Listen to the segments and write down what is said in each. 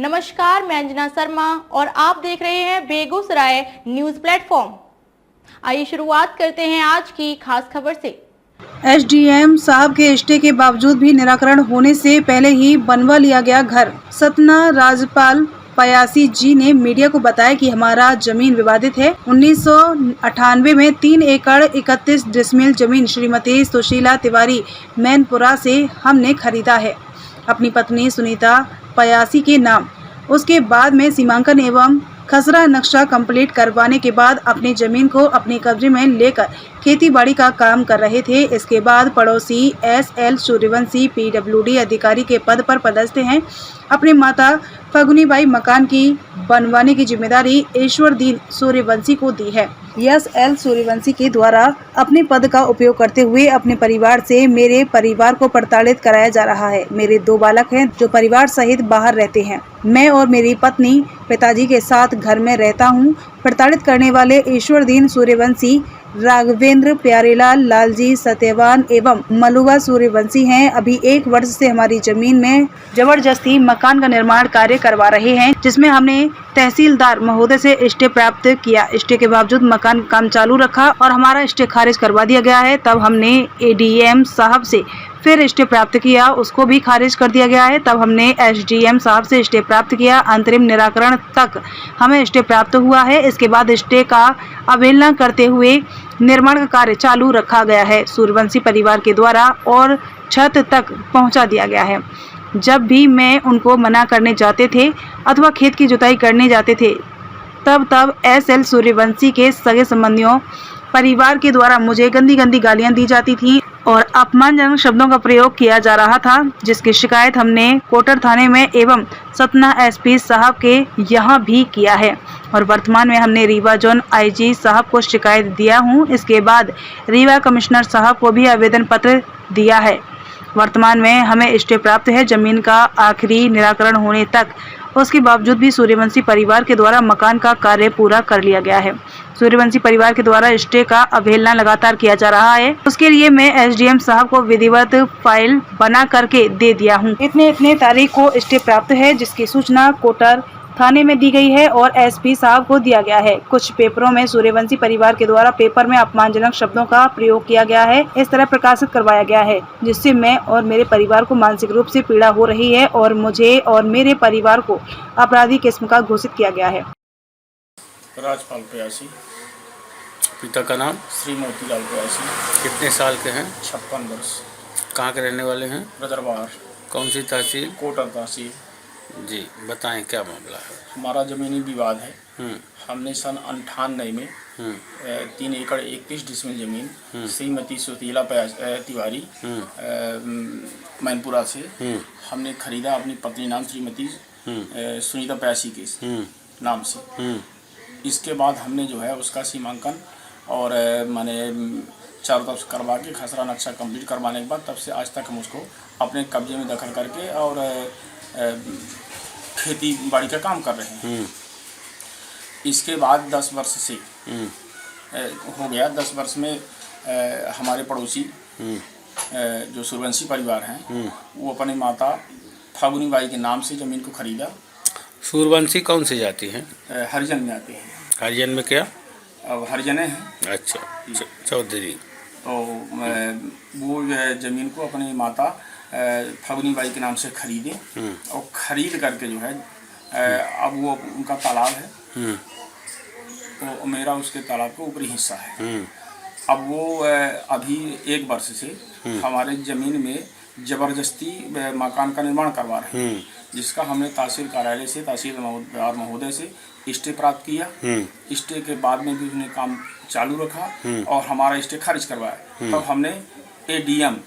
नमस्कार, मैं अंजना शर्मा और आप देख रहे हैं बेगूसराय न्यूज प्लेटफॉर्म। आइए शुरुआत करते हैं आज की खास खबर से। एसडीएम साहब के स्टे के बावजूद भी निराकरण होने से पहले ही बनवा लिया गया घर। सतना राज्यपाल पयासी जी ने मीडिया को बताया कि हमारा जमीन विवादित है। 1998 में 3 एकड़ 31 डिसमिल जमीन श्रीमती सुशीला तिवारी मैनपुरा से हमने खरीदा है अपनी पत्नी सुनीता पयासी के नाम। उसके बाद में सीमांकन एवं खसरा नक्शा कंप्लीट करवाने के बाद अपनी जमीन को अपने कब्जे में लेकर खेतीबाड़ी का काम कर रहे थे। इसके बाद पड़ोसी एसएल सूर्यवंशी पीडब्ल्यूडी अधिकारी के पद पर पदस्थ हैं। अपने माता फगुनीबाई मकान की बनवाने की जिम्मेदारी ईश्वरदीन सूर्यवंशी को दी है। एसएल सूर्यवंशी के द्वारा अपने पद का उपयोग करते हुए अपने परिवार से मेरे परिवार को प्रताड़ित कराया जा रहा है। मेरे 2 बालक हैं जो परिवार सहित बाहर रहते हैं। मैं और मेरी पत्नी पिताजी के साथ घर में रहता हूं। प्रताड़ित करने वाले ईश्वरदीन सूर्यवंशी राघवेंद्र प्यारेलाल लालजी सत्यवान एवं मलुआ सूर्यवंशी हैं। अभी 1 वर्ष से हमारी जमीन में जबरदस्ती मकान का निर्माण कार्य करवा रहे हैं, जिसमें हमने तहसीलदार महोदय से स्टे प्राप्त किया। स्टे के बावजूद मकान काम चालू रखा और हमारा स्टे खारिज करवा दिया गया है। तब हमने एडीएम साहब से फिर स्टे प्राप्त किया, उसको भी खारिज कर दिया गया है। तब हमने एसडीएम साहब से स्टे प्राप्त किया। अंतरिम निराकरण तक हमें स्टे प्राप्त हुआ है। इसके बाद स्टे का अवहेलना करते हुए निर्माण का कार्य चालू रखा गया है सूर्यवंशी परिवार के द्वारा और छत तक पहुंचा दिया गया है। जब भी मैं उनको मना करने जाते थे अथवा खेत की जुताई करने जाते थे तब एसएल सूर्यवंशी के सगे संबंधियों परिवार के द्वारा मुझे गंदी गंदी गालियां दी जाती थी और अपमानजनक शब्दों का प्रयोग किया जा रहा था, जिसकी शिकायत हमने कोटर थाने में एवं सतना एसपी साहब के यहाँ भी किया है और वर्तमान में हमने रीवा जोन आईजी साहब को शिकायत दिया हूँ। इसके बाद रीवा कमिश्नर साहब को भी आवेदन पत्र दिया है। वर्तमान में हमें स्टे प्राप्त है जमीन का आखिरी निराकरण होने तक। उसके बावजूद भी सूर्यवंशी परिवार के द्वारा मकान का कार्य पूरा कर लिया गया है। सूर्यवंशी परिवार के द्वारा स्टे का अवहेलना लगातार किया जा रहा है। उसके लिए मैं एसडीएम साहब को विधिवत फाइल बना करके दे दिया हूँ। इतने तारीख को स्टे प्राप्त है, जिसकी सूचना कोटर थाने में दी गई है और एसपी साहब को दिया गया है। कुछ पेपरों में सूर्यवंशी परिवार के द्वारा पेपर में अपमानजनक शब्दों का प्रयोग किया गया है, इस तरह प्रकाशित करवाया गया है, जिससे मैं और मेरे परिवार को मानसिक रूप से पीड़ा हो रही है और मुझे और मेरे परिवार को अपराधी किस्म का घोषित किया गया है। राजपाल पयासी, पिता का नाम? श्री मोतीलाल पयासी। कितने साल के हैं? 56 वर्ष। कहाँ के रहने वाले हैं? रजरवार। कौन सी तहसील? कोटर तहसील। जी, बताएं क्या मामला है? हमारा ज़मीनी विवाद है। हमने सन 98 में 3 एकड़ 31 डिसमिल जमीन श्रीमती सुशीला तिवारी मैनपुरा से हमने खरीदा अपनी पत्नी नाम श्रीमती सुनीता पयासी के नाम से। इसके बाद हमने जो है उसका सीमांकन और माने चारों तरफ से करवा के खसरा नक्शा कंप्लीट करवाने के बाद तब से आज तक हम उसको अपने कब्जे में दखल करके और खेती बाड़ी का काम कर रहे हैं। इसके बाद 10 वर्ष से हो गया। 10 वर्ष में हमारे पड़ोसी जो सूर्यवंशी परिवार हैं वो अपनी माता फागुनीबाई के नाम से ज़मीन को खरीदा। सूर्यवंशी कौन सी जाति हैं? हरिजन में आते हैं। हरिजन में क्या? अब हरिजने हैं। अच्छा, चौधरी। तो वो ज़मीन को अपनी माता फागुनीबाई के नाम से खरीदे और ख़रीद करके जो है अब वो उनका तालाब है तो मेरा उसके तालाब का ऊपरी हिस्सा है। अब वो अभी 1 वर्ष से हमारे ज़मीन में ज़बरदस्ती मकान का निर्माण करवा रहे हैं, जिसका हमने तहसील कार्यालय से तहसीलदार महोदय से स्टे प्राप्त किया। स्टे के बाद में भी उसने काम चालू रखा और हमारा स्टे खारिज करवाया। तब हमने एडीएम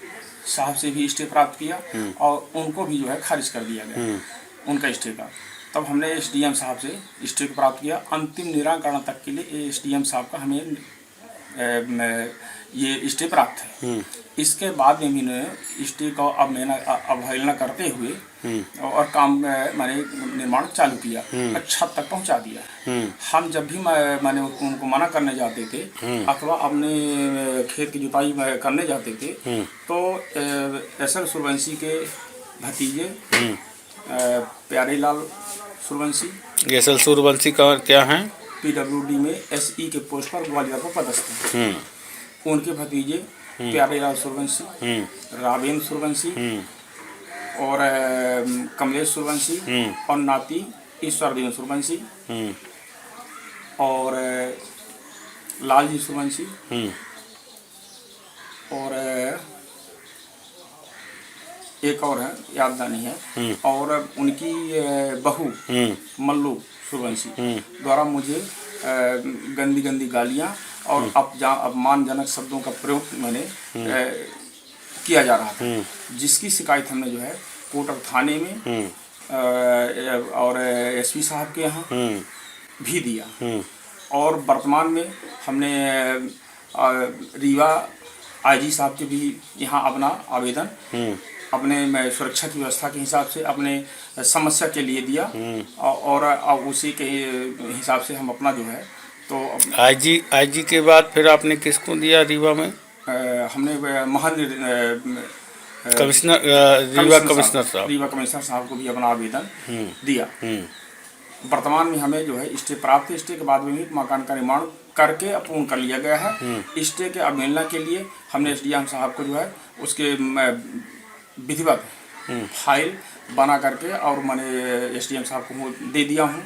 साहब से भी स्टे प्राप्त किया और उनको भी जो है खारिज कर दिया गया उनका स्टे का। तब हमने एसडीएम साहब से स्टे प्राप्त किया। अंतिम निराकरण तक के लिए एसडीएम साहब का हमें ये स्टे प्राप्त है। इसके बाद में भी स्टे को अब मैंने अवहेलना करते हुए और काम मैंने निर्माण चालू किया, छत तक पहुंचा दिया। हम जब भी मैंने उनको मना करने जाते थे अथवा अपने खेत की जुताई करने जाते थे तो एसएल सूर्यवंशी के भतीजे प्यारेलाल सूर्यवंशी। गेसल सूर्यवंशी का क्या है? PWD में SE के पोस्ट पर ग्वालियर को पदस्थ हैं। उनके भतीजे प्यारेलाल सूर्यवंशी, रावेंद्र सूर्यवंशी और कमलेश सूर्यवंशी और नाती ईश्वरदेव सूर्यवंशी और लालजी सूर्यवंशी और एक और है, याद नहीं है, और उनकी बहू मल्लू सूर्यवंशी द्वारा मुझे गंदी गंदी गालियाँ और अपमानजनक शब्दों का प्रयोग मैंने किया जा रहा था, जिसकी शिकायत हमने जो है कोटर थाने में और SP साहब के यहाँ भी दिया। और वर्तमान में हमने रीवा IG साहब के भी यहाँ अपना आवेदन अपने सुरक्षा की व्यवस्था के हिसाब से अपने समस्या के लिए दिया और उसी के हिसाब से हम अपना जो है तो IG के बाद फिर आपने किसको दिया रीवा में? हमने कमिश्नर रीवा कमिश्नर साहब को भी अपना आवेदन दिया। वर्तमान में हमें जो है स्टे प्राप्त, स्टे के बाद में भी मकान का निर्माण करके पूर्ण कर लिया गया है। स्टे के अवहेलना के लिए हमने SDM साहब को जो है उसके विधिवत फाइल बना करके और मैंने SDM साहब को दे दिया हूँ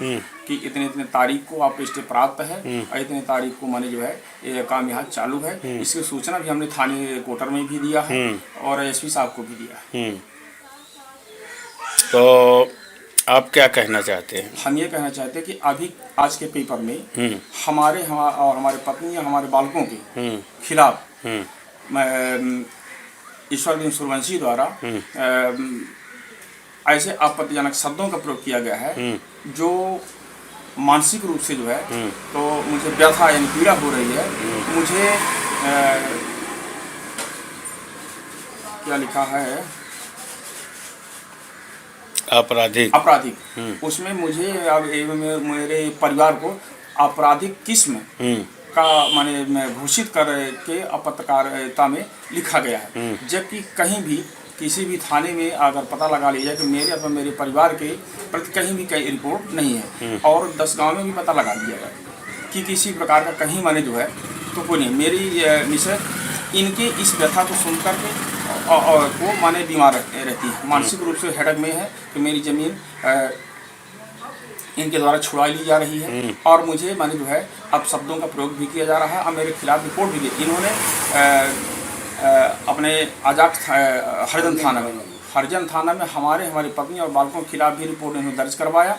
कि इतने इतने तारीख को आप स्टे प्राप्त है और इतने तारीख को मैंने जो है ये काम यहाँ चालू है। इसकी सूचना भी हमने थाने कोटर में भी दिया है और SP साहब को भी दिया है। तो आप क्या कहना चाहते हैं? हम ये कहना चाहते हैं कि अभी आज के पेपर में हमारे पत्नी और हमारे बालकों के खिलाफ ईश्वरदेव सूर्यवंशी द्वारा ऐसे आपत्तिजनक शब्दों का प्रयोग किया गया है जो मानसिक रूप से जो है तो मुझे व्यथा यानी पीड़ा हो रही है। मुझे क्या लिखा है आपराधिक उसमें मुझे मेरे परिवार को आपराधिक किस्म का माने घोषित करके अपत्रकारिता में लिखा गया है, जबकि कहीं भी किसी भी थाने में अगर पता लगा लिया जाए कि मेरे अथवा मेरे परिवार के प्रति कहीं भी कोई रिपोर्ट नहीं है और 10 गांव में भी पता लगा दिया जाए कि किसी प्रकार का कहीं माने जो है तो कोई नहीं। मेरी मिसेज इनके इस व्यथा को सुन करके वो माने बीमार रहती है, मानसिक रूप से हेडक में है कि मेरी ज़मीन इनके द्वारा छुड़ा ली जा रही है और मुझे माने जो है अब शब्दों का प्रयोग भी किया जा रहा है और मेरे खिलाफ रिपोर्ट भी दी। इन्होंने अपने आजाद हरिजन थाना में हमारे पत्नी और बालकों के खिलाफ भी रिपोर्ट इन्होंने दर्ज करवाया,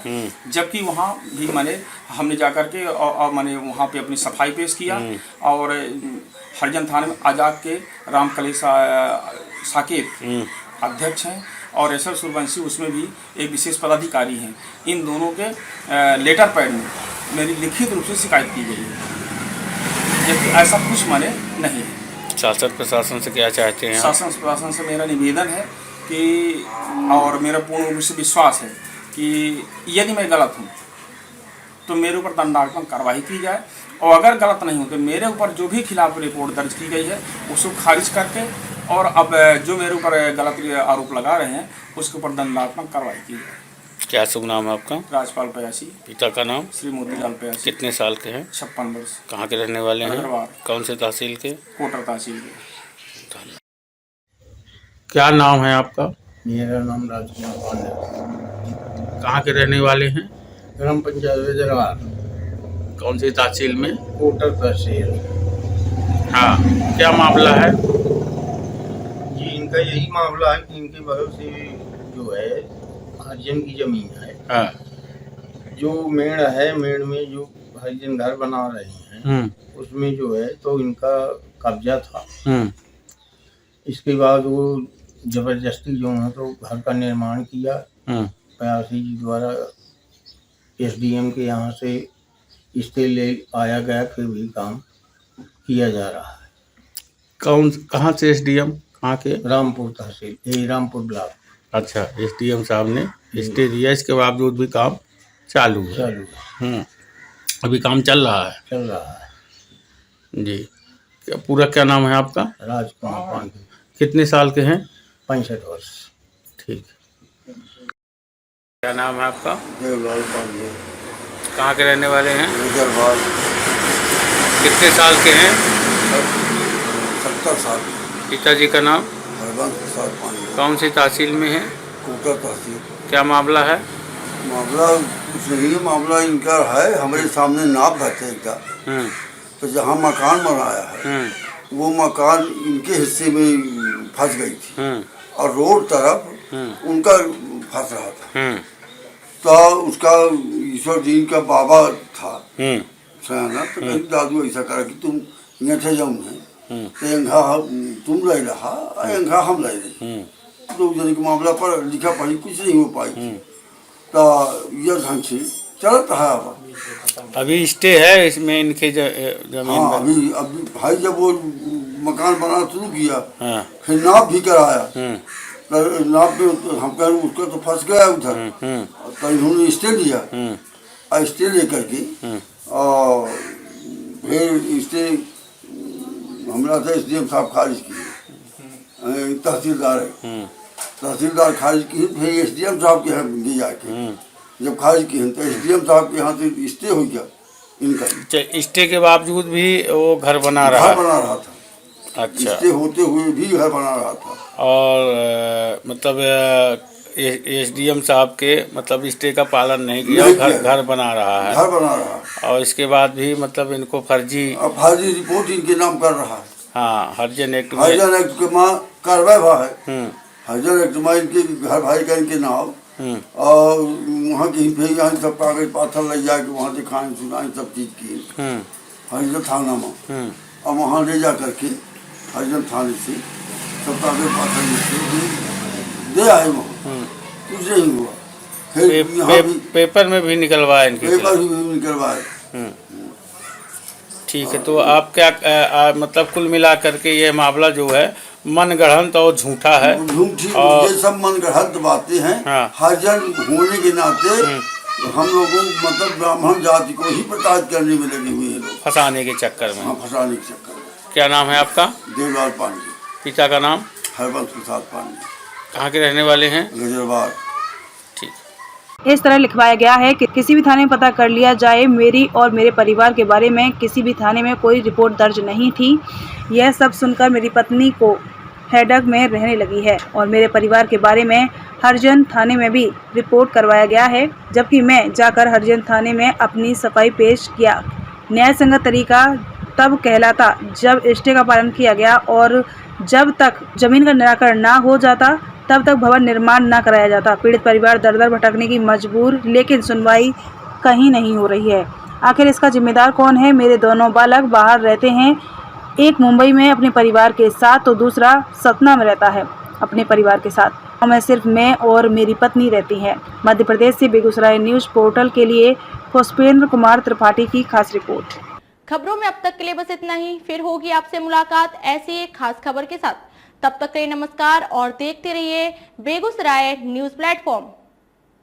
जबकि वहाँ भी मैंने हमने जा कर के और मैंने वहाँ पे अपनी सफाई पेश किया और हरिजन थाने में आजाद के राम कलेश साकेत अध्यक्ष हैं और SL सूर्यवंशी उसमें भी एक विशेष पदाधिकारी हैं। इन दोनों के लेटर पैड में मेरी लिखित रूप से शिकायत की गई है, जबकि ऐसा कुछ माने नहीं है। शासन प्रशासन से क्या चाहते हैं? शासन प्रशासन से मेरा निवेदन है कि और मेरा पूर्ण रूप से विश्वास है कि यदि मैं गलत हूँ तो मेरे ऊपर दंडात्मक कार्रवाई की जाए और अगर गलत नहीं हूँ तो मेरे ऊपर जो भी खिलाफ रिपोर्ट दर्ज की गई है उसको खारिज करके और अब जो मेरे ऊपर गलत आरोप लगा रहे हैं उसके ऊपर दंडात्मक कार्रवाई की जाए। क्या शुभ नाम है आपका? राजपाल पयासी। पिता का नाम? श्री मोतीलाल पयासी। कितने साल के हैं? 56 वर्ष। कहाँ के रहने वाले हैं? कौन से तहसील के? कोटर तहसील के। क्या नाम है आपका? मेरा नाम राजकुमार पांडे। कहाँ के रहने वाले हैं? ग्राम पंचायत दरबार। कौन सी तहसील में? कोटर तहसील। हाँ, क्या मामला है? जी इनका यही मामला है कि इनके बगल से जो है हरिजन की जमीन है। हाँ। जो मेड़ है, मेड़ में जो हरिजन घर बना रहे हैं उसमें जो है तो इनका कब्जा था। इसके बाद वो जबरदस्ती जो है तो घर का निर्माण किया। पयासी जी द्वारा SDM के यहाँ से स्टे ले आया गया, फिर भी काम किया जा रहा है। कहाँ से SDM? कहाँ के? रामपुर तहसील, रामपुर ब्लॉक। अच्छा, SDM साहब ने स्टे दिया, इसके बावजूद भी काम चालू है। अभी काम चल रहा है? चल रहा है जी। पूरा क्या नाम है आपका? राजकुमार पांडे। कितने साल के हैं? 65 वर्ष। ठीक। क्या नाम है आपका? देवलाल पांडे, कहाँ के रहने वाले हैं? गुजरबाग, कितने साल के हैं? 70 साल। पिताजी का नाम? हरबंस प्रसाद पांडे। कौन सी तहसील में है? कोटा तहसील। क्या मामला है? मामला कुछ नहीं, मामला इनका है, हमारे सामने नाप बहते का, तो जहाँ मकान बनाया है वो मकान इनके हिस्से में फंस गई थी और रोड तरफ उनका फंस रहा था। तो उसका ईश्वर जी का बाबा था सयाना, तो कहीं दादू ऐसा करा कि तुम यहाँ थे जाऊँ तो यंघा तुम रह रहा यंघा हम रह रहे, तो जन के मामला पर लिखा पढ़ी कुछ नहीं हो पाई थी, तो यह ढंग से चलत रहा। अभी स्टे है इसमें इनके जमीन? हाँ, अभी भाई जब वो मकान बनाना शुरू किया फिर नाप भी कराया, तो नाप में हम कह उसका तो फंस गया उधर, तो इन्होंने स्टे लिया और स्टे लेकर के और फिर स्टे हमरा से SDM साहब खारिज किए, तहसीलदार है, तहसीलदार खारिज की, फिर SDM साहब के यहाँ ले जाके जब खारिज किए तो SDM साहब के यहाँ से स्टे हो गया इनका। स्टे के बावजूद भी वो घर बना रहा था। अच्छा, स्टे होते हुए भी घर बना रहा था। और मतलब SDM साहब के मतलब स्टे का पालन नहीं किया, घर बना रहा है। घर बना रहा और इसके बाद भी मतलब इनको फर्जी रिपोर्ट इनके नाम कर रहा है। हाँ, हरिजन एक्ट के माँ कार्रवाई हुआ है, हरिजन एक्ट में इनके घर भाई का इनके नाम, और वहाँ की यहाँ सब कागज पाथर ले जाके वहाँ दिखाएं सुनाएं सब चीज की हरिजन थाना में, और वहाँ ले जा करके हरिजन थाने से सब कागज पाथर दे आए वहाँ, कुछ नहीं हुआ। फिर पेपर में भी निकलवाए इनके, पेपर भी निकलवाए। ठीक है, तो आप क्या मतलब कुल मिला करके ये मामला जो है मनगढ़ंत और झूठा है। झूठी और ये सब मनगढ़ंत बातें हैं। हाँ। हरिजन होने के नाते हम लोगों मतलब ब्राह्मण जाति को ही प्रताड़ित करने में लगे हुए हैं लोग, फंसाने के चक्कर में। हाँ, फंसाने के चक्कर में। क्या नाम है आपका? देवलाल पांडे। पिता का नाम? हरबंस प्रसाद पांडे। कहाँ के रहने वाले हैं? गुजरबाग। ठीक। इस तरह लिखवाया गया है कि किसी भी थाने में पता कर लिया जाए, मेरी और मेरे परिवार के बारे में किसी भी थाने में कोई रिपोर्ट दर्ज नहीं थी। यह सब सुनकर मेरी पत्नी को हेडक में रहने लगी है और मेरे परिवार के बारे में हरिजन थाने में भी रिपोर्ट करवाया गया है, जबकि मैं जाकर हरिजन थाने में अपनी सफाई पेश किया। न्याय संगत तरीका तब कहलाता जब स्टे का पालन किया गया और जब तक जमीन का निराकरण ना हो जाता तब तक भवन निर्माण न कराया जाता। पीड़ित परिवार दर दर भटकने की मजबूर, लेकिन सुनवाई कहीं नहीं हो रही है। आखिर इसका जिम्मेदार कौन है? मेरे दोनों बालक बाहर रहते हैं, एक मुंबई में अपने परिवार के साथ तो दूसरा सतना में रहता है अपने परिवार के साथ। और मैं सिर्फ मैं और मेरी पत्नी रहती हैं। मध्य प्रदेश से बेगूसराय न्यूज पोर्टल के लिए पुष्पेंद्र कुमार त्रिपाठी की खास रिपोर्ट। खबरों में अब तक के लिए बस इतना ही। फिर होगी आपसे मुलाकात ऐसी एक खास खबर के साथ। तब तक के लिए नमस्कार और देखते रहिए बेगूसराय न्यूज प्लेटफॉर्म।